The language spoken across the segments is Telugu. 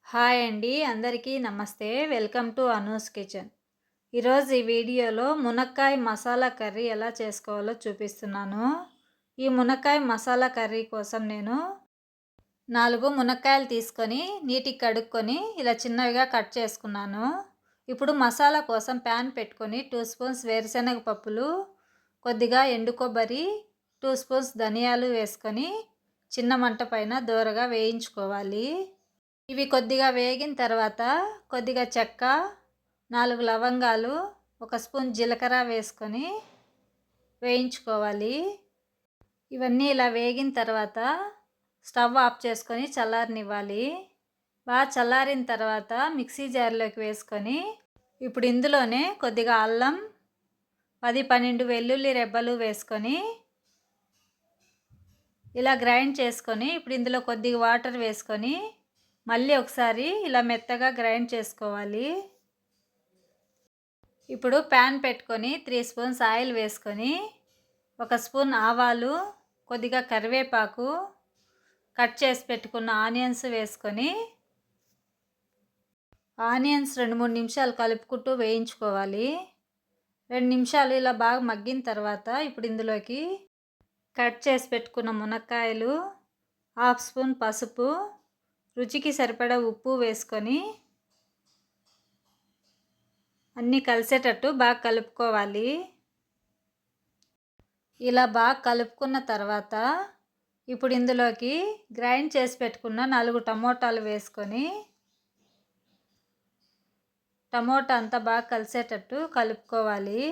హాయ్ అండి, అందరికీ నమస్తే. Welcome to Anu's kitchen. ఈరోజు ఈ వీడియోలో మునక్కాయ మసాలా కర్రీ ఎలా చేసుకోవాలో చూపిస్తున్నాను. ఈ మునక్కాయ మసాలా కర్రీ కోసం నేను 4 మునక్కాయలు తీసుకొని నీటికి కడుక్కొని ఇలా చిన్నవిగా కట్ చేసుకున్నాను. ఇప్పుడు మసాలా కోసం ప్యాన్ పెట్టుకొని 2 స్పూన్స్ వేరుశనగ పప్పులు, కొద్దిగా ఎండు కొబ్బరి, 2 స్పూన్స్ ధనియాలు వేసుకొని చిన్న మంట పైన దోరగా వేయించుకోవాలి. ఇవి కొద్దిగా వేగిన తర్వాత కొద్దిగా చెక్క, 4 లవంగాలు, 1 స్పూన్ జీలకర్ర వేసుకొని వేయించుకోవాలి. ఇవన్నీ ఇలా వేగిన తర్వాత స్టవ్ ఆఫ్ చేసుకొని చల్లారనివ్వాలి. బాగా చల్లారిన తర్వాత మిక్సీ జార్లోకి వేసుకొని ఇప్పుడు ఇందులోనే కొద్దిగా అల్లం, 10-12 వెల్లుల్లి రెబ్బలు వేసుకొని ఇలా గ్రైండ్ చేసుకొని ఇప్పుడు ఇందులో కొద్దిగా వాటర్ వేసుకొని మళ్ళీ ఒకసారి ఇలా మెత్తగా గ్రైండ్ చేసుకోవాలి. ఇప్పుడు ప్యాన్ పెట్టుకొని 3 స్పూన్స్ ఆయిల్ వేసుకొని 1 స్పూన్ ఆవాలు, కొద్దిగా కరివేపాకు, కట్ చేసి పెట్టుకున్న ఆనియన్స్ వేసుకొని ఆనియన్స్ 2-3 నిమిషాలు కలుపుకుంటూ వేయించుకోవాలి. 2 నిమిషాలు ఇలా బాగా మగ్గిన తర్వాత ఇప్పుడు ఇందులోకి కట్ చేసి పెట్టుకున్న మునక్కాయలు, 1/2 స్పూన్ పసుపు, రుచికి సరిపడా ఉప్పు వేసుకొని అన్నీ కలిసేటట్టు బాగా కలుపుకోవాలి. ఇలా బాగా కలుపుకున్న తర్వాత ఇప్పుడు ఇందులోకి గ్రైండ్ చేసి పెట్టుకున్న 4 టమోటాలు వేసుకొని టమోటా అంతా బాగా కలిసేటట్టు కలుపుకోవాలి.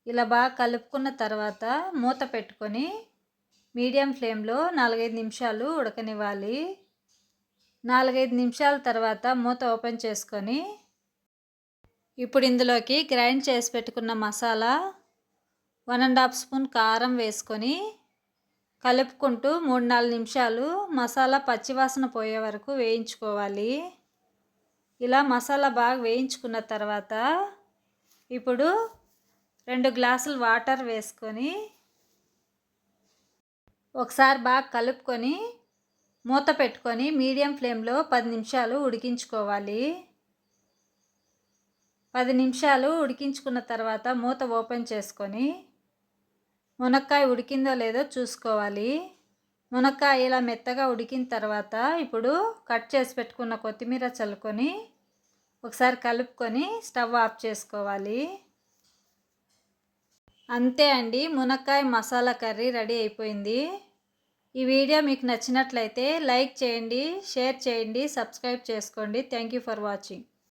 ఇలా బాగా కలుపుకున్న తర్వాత మూత పెట్టుకొని మీడియం ఫ్లేమ్లో 4-5 నిమిషాలు ఉడకనివ్వాలి. 4-5 నిమిషాల తర్వాత మూత ఓపెన్ చేసుకొని ఇప్పుడు ఇందులోకి గ్రైండ్ చేసి పెట్టుకున్న మసాలా, 1.5 స్పూన్ కారం వేసుకొని కలుపుకుంటూ 3-4 నిమిషాలు మసాలా పచ్చివాసన పోయే వరకు వేయించుకోవాలి. ఇలా మసాలా బాగా వేయించుకున్న తర్వాత ఇప్పుడు 2 గ్లాసులు వాటర్ వేసుకొని ఒకసారి బాగా కలుపుకొని మూత పెట్టుకొని మీడియం ఫ్లేమ్లో 10 నిమిషాలు ఉడికించుకోవాలి. 10 నిమిషాలు ఉడికించుకున్న తర్వాత మూత ఓపెన్ చేసుకొని మునక్కాయ ఉడికిందో లేదో చూసుకోవాలి. మునక్కాయ ఇలా మెత్తగా ఉడికిన తర్వాత ఇప్పుడు కట్ చేసి పెట్టుకున్న కొత్తిమీర చల్లుకొని ఒకసారి కలుపుకొని స్టవ్ ఆఫ్ చేసుకోవాలి. అంతే అండి, మునక్కాయ మసాలా కర్రీ రెడీ అయిపోయింది. ఈ వీడియో మీకు నచ్చినట్లయితే లైక్ చేయండి, షేర్ చేయండి, సబ్స్క్రైబ్ చేసుకోండి. Thank you for watching.